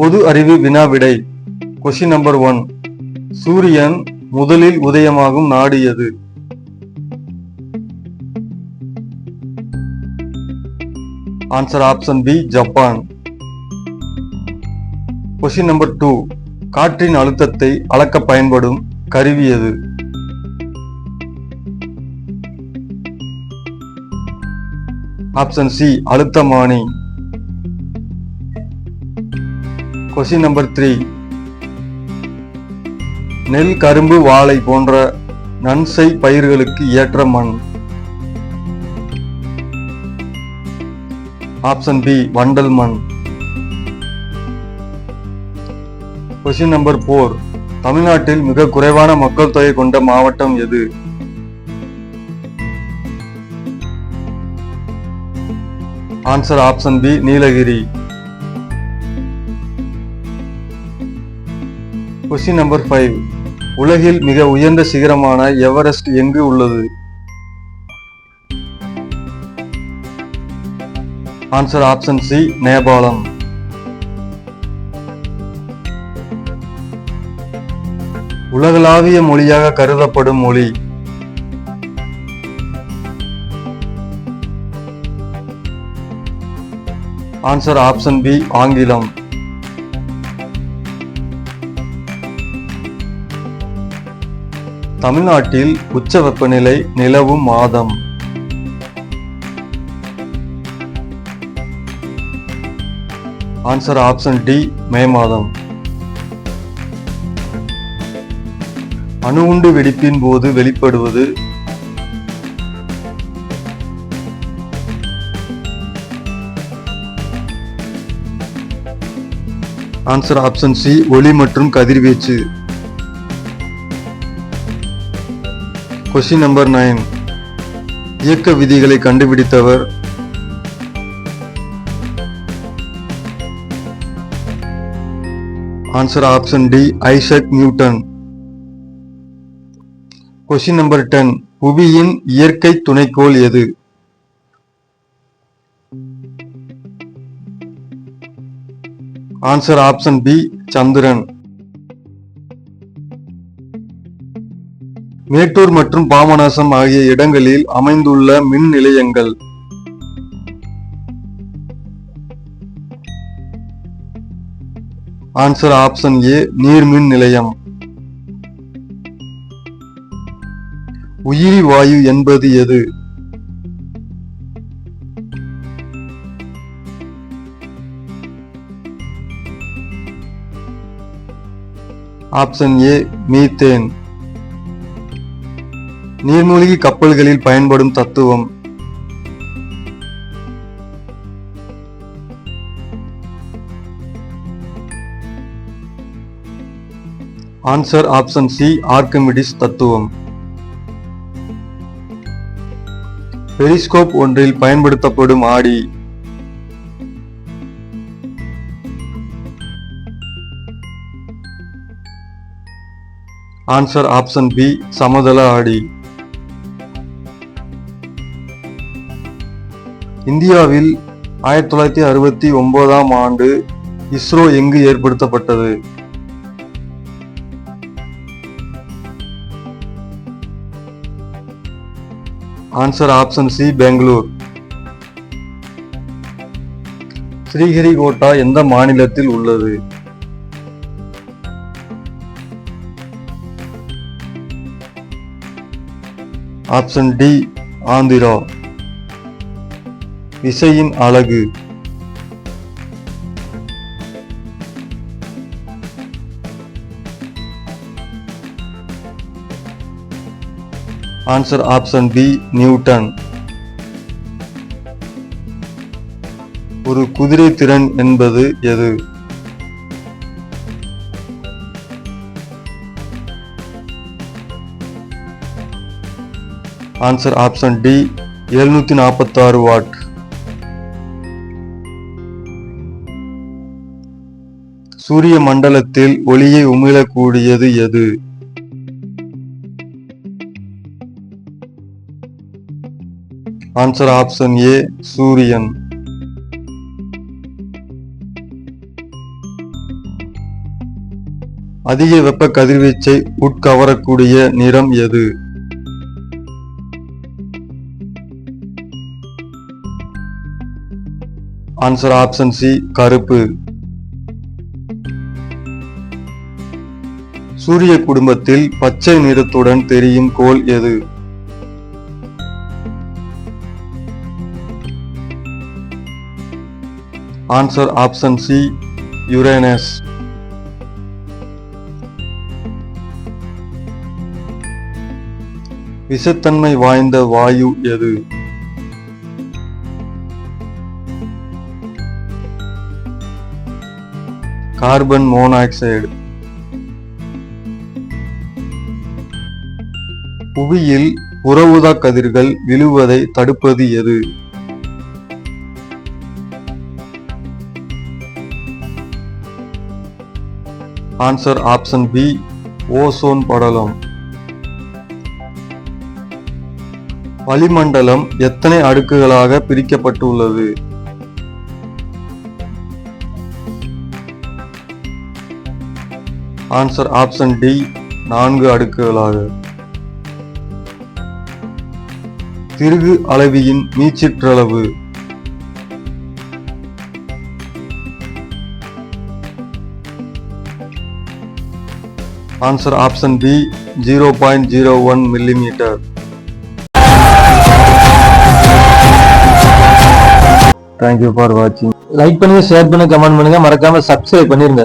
பொது அறிவு வினா விடை. Question number 1. சூரியன் முதலில் உதயமாகும் நாடு எது? Answer option B, Japan. Question number 2. காற்றின் அழுத்தத்தை அளக்க பயன்படும் கருவி எது? ஆப்ஷன் சி, அழுத்தமானி. Question number 3. நெல், கரும்பு, வாழை போன்ற நன்செய் பயிர்களுக்கு ஏற்ற மண். ஆப்ஷன் பி, வண்டல் மண். Question number 4. தமிழ்நாட்டில் மிக குறைவான மக்கள் தொகை கொண்ட மாவட்டம் எது? Answer option B, Nilgiri. Question number 5. உலகில் மிக உயர்ந்த சிகரமான எவரெஸ்ட் எங்கு உள்ளது? Answer option C, Nepal. உலகளாவிய மொழியாக கருதப்படும் மொழி. ஆன்சர் ஆப்ஷன் பி, ஆங்கிலம். தமிழ்நாட்டில் உச்ச வெப்பநிலை நிலவும் மாதம். ஆன்சர் ஆப்ஷன் டி, மே மாதம். அணுகுண்டு வெடிப்பின் போது வெளிப்படுவது? ஆன்சர் ஆப்ஷன் சி, ஒளி மற்றும் கதிர்வீச்சு. Question number 9. இயக்க விதிகளை கண்டுபிடித்தவர்? Answer option D, Isaac Newton. Question number 10. புவியின் இயற்கை துணைக்கோள் எது? ஆன்சர் ஆப்ஷன் பி, சந்திரன். மேட்டூர் மற்றும் பாபநாசம் ஆகிய இடங்களில் அமைந்துள்ள மின் நிலையங்கள்? ஆன்சர் ஆப்ஷன் ஏ, நீர்மின் நிலையம். உயிரி வாயு என்பது எது? Option A, methane. நீர்மூழ்கி கப்பல்களில் பயன்படும் தத்துவம்? ஆன்சர் ஆப்ஷன் சி, ஆர்க்கிமிடிஸ் தத்துவம். பெரிஸ்கோப் ஒன்றில் பயன்படுத்தப்படும் ஆடி? ஆன்சர் ஆப்ஷன் பி, சமதள ஆடி. இந்தியாவில் 1969ஆம் ஆண்டு இஸ்ரோ எங்கு ஏற்படுத்தப்பட்டது? Answer option C, Bangalore. Sriharikota எந்த மாநிலத்தில் உள்ளது? Option D, Andhra. விசையின் அலகு? Answer option B, Newton. ஒரு குதிரை திறன் என்பது எது? Answer option D, 746 watt. சூரிய மண்டலத்தில் ஒளியை உமிழக்கூடியது எது? ஆன்சர் ஆப்ஷன் ஏ, சூரியன். அதிக வெப்ப கதிர்வீச்சை உட்கவரக்கூடிய நிறம் எது? ஆன்சர் ஆப்ஷன் சி, கருப்பு. சூரிய குடும்பத்தில் பச்சை நிறத்துடன் தெரியும் கோள் எது? Answer option C, Uranus. விஷத்தன்மை வாய்ந்த வாயு எது? Carbon monoxide. புவியில் புற ஊதா கதிர்கள் விழுவதை தடுப்பது எது? ஆன்சர் ஆப்ஷன் பி, ஓசோன் படலம். வளிமண்டலம் எத்தனை அடுக்குகளாக பிரிக்கப்பட்டுள்ளது? ஆன்சர் ஆப்ஷன் டி, 4 அடுக்குகளாக. திருகு அளவியின் மீச்சிற்றளவு? Answer option B, 0.01 millimetre. Thank you for வாட்சிங். லைக் பண்ணுங்க, ஷேர் பண்ணுங்க, கமெண்ட் பண்ணுங்க, மறக்காம சப்ஸ்கிரைப் பண்ணிருங்க.